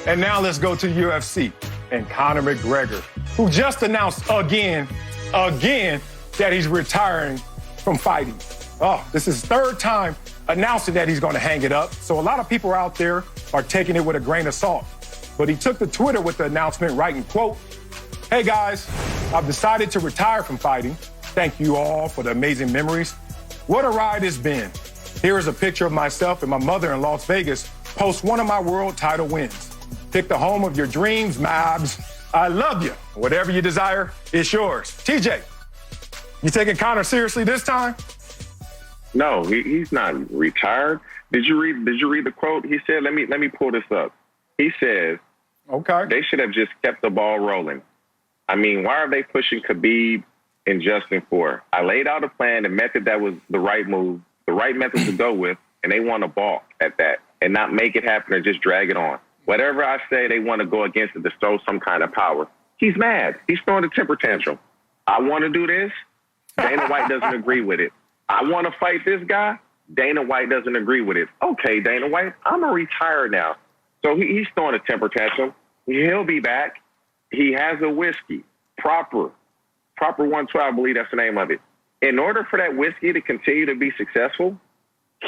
And now let's go to UFC and Conor McGregor, who just announced again, that he's retiring from fighting. Oh, this is his third time announcing that he's going to hang it up. So a lot of people out there are taking it with a grain of salt. But he took to Twitter with the announcement, writing, quote, "Hey guys, I've decided to retire from fighting. Thank you all for the amazing memories. What a ride it's been. Here is a picture of myself and my mother in Las Vegas post one of my world title wins. Pick the home of your dreams, Mabs. I love you. Whatever you desire, it's yours." TJ, you taking Conor seriously this time? No, he's not retired. Did you read the quote? He said, let me pull this up. He says, okay, they should have just kept the ball rolling. I mean, why are they pushing Khabib and Justin for? I laid out a plan, a method that was the right move, the right method to go with, and they want to balk at that and not make it happen or just drag it on. Whatever I say, they want to go against it to show some kind of power. He's mad. He's throwing a temper tantrum. I want to do this. Dana White doesn't agree with it. I want to fight this guy. Dana White doesn't agree with it. Okay, Dana White, I'm going to retire now. So he's throwing a temper tantrum. He'll be back. He has a whiskey, proper 112, I believe that's the name of it. In order for that whiskey to continue to be successful,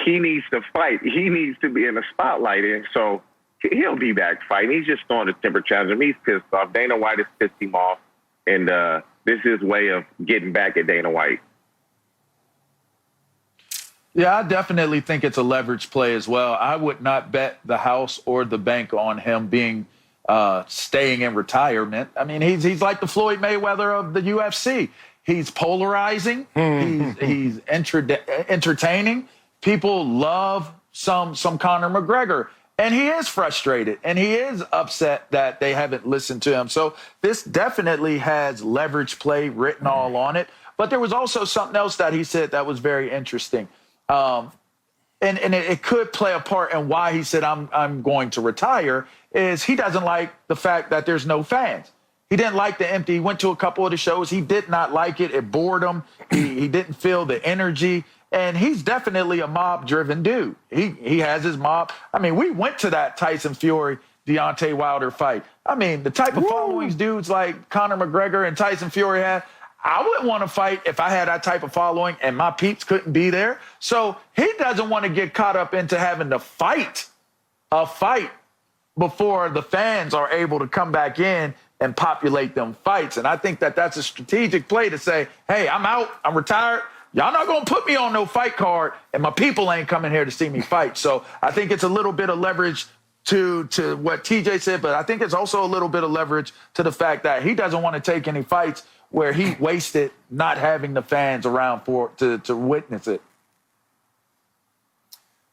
he needs to fight. He needs to be in the spotlight. And so he'll be back fighting. He's just throwing a temper tantrum. He's pissed off. Dana White has pissed him off. And this is his way of getting back at Dana White. Yeah, I definitely think it's a leverage play as well. I would not bet the house or the bank on him being staying in retirement. I mean, he's like the Floyd Mayweather of the UFC. He's polarizing. He's entertaining. People love some Conor McGregor. And he is frustrated, and he is upset that they haven't listened to him. So this definitely has leverage play written all on it. But there was also something else that he said that was very interesting. And it could play a part in why he said, I'm going to retire, is he doesn't like the fact that there's no fans. He didn't like the empty. He went to a couple of the shows. He did not like it. It bored him. He didn't feel the energy. And he's definitely a mob-driven dude. He has his mob. I mean, we went to that Tyson Fury, Deontay Wilder fight. I mean, the type of followings dudes like Conor McGregor and Tyson Fury had, I wouldn't want to fight if I had that type of following and my peeps couldn't be there. So he doesn't want to get caught up into having to fight a fight before the fans are able to come back in and populate them fights. And I think that that's a strategic play to say, hey, I'm out, I'm retired. Y'all not going to put me on no fight card, and my people ain't coming here to see me fight. So I think it's a little bit of leverage to what TJ said, but I think it's also a little bit of leverage to the fact that he doesn't want to take any fights where he wasted not having the fans around to witness it.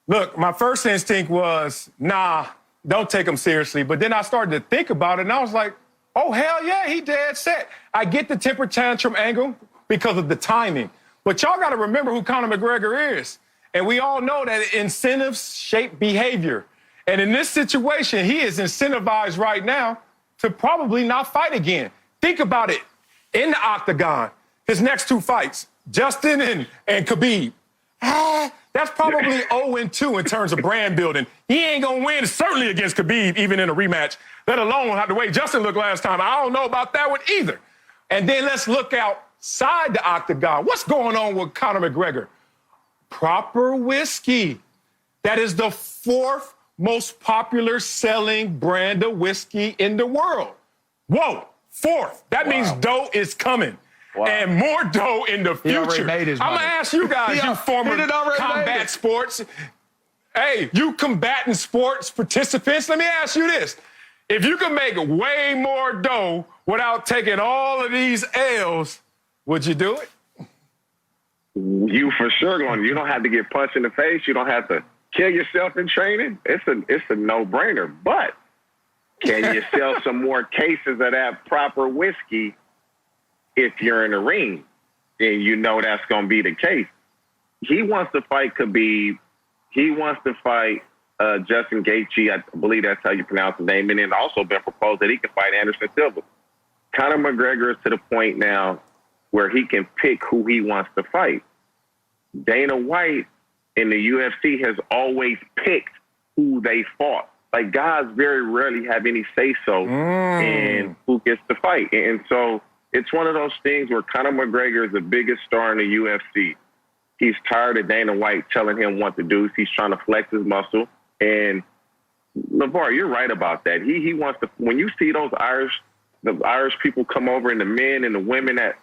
Look, my first instinct was, nah, don't take him seriously. But then I started to think about it, and I was like, oh, hell yeah, he dead set. I get the temper tantrum angle because of the timing. But y'all got to remember who Conor McGregor is. And we all know that incentives shape behavior. And in this situation, he is incentivized right now to probably not fight again. Think about it. In the octagon, his next two fights, Justin and Khabib. That's probably 0-2 in terms of brand building. He ain't going to win, certainly against Khabib, even in a rematch, let alone how the way Justin looked last time. I don't know about that one either. And then let's look outside the octagon. What's going on with Conor McGregor? Proper whiskey. That is the fourth most popular selling brand of whiskey in the world. Whoa, fourth. That means dough is coming. Wow. And more dough in the future. I'm going to ask you guys, you former combat sports. Hey, you combatant sports participants, let me ask you this. If you can make way more dough without taking all of these L's, would you do it? You for sure going. You don't have to get punched in the face. You don't have to kill yourself in training. It's a no-brainer. But can you sell some more cases of that proper whiskey if you're in the ring? And you know that's going to be the case. He wants to fight Khabib. He wants to fight Justin Gaethje. I believe that's how you pronounce his name. And then also been proposed that he can fight Anderson Silva. Conor McGregor is to the point now where he can pick who he wants to fight. Dana White in the UFC has always picked who they fought like guys very rarely have any say-so in who gets to fight. And so it's one of those things where Conor McGregor is the biggest star in the UFC. He's tired of Dana White telling him what to do. He's trying to flex his muscle. And LeVar, you're right about that. He wants to, when you see those the Irish people come over and the men and the women that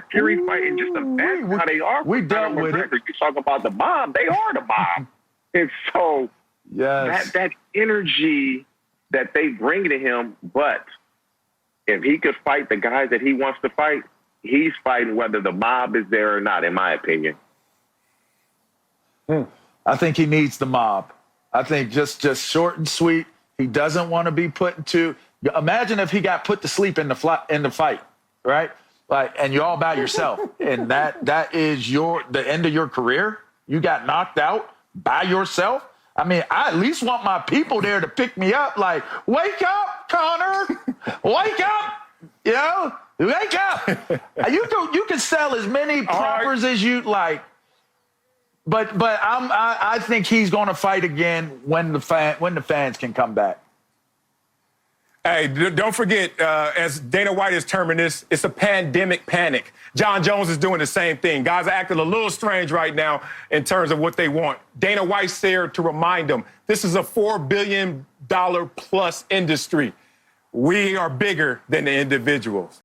Fury fight, and just the fact how they are. We dealt with it. You talk about the mob, they are the mob. And so that energy that they bring to him, but if he could fight the guys that he wants to fight, he's fighting whether the mob is there or not, in my opinion. I think he needs the mob. I think just short and sweet. He doesn't want to be put into. Imagine if he got put to sleep in the fight, right? Like, and you're all by yourself, and that is the end of your career. You got knocked out by yourself. I mean, I at least want my people there to pick me up. Like, wake up, Conor, wake up, wake up. You can sell as many proppers as you like. But I think he's going to fight again when the fans can come back. Hey, don't forget, as Dana White is terming this, it's a pandemic panic. John Jones is doing the same thing. Guys are acting a little strange right now in terms of what they want. Dana White's there to remind them, this is a $4 billion plus industry. We are bigger than the individuals.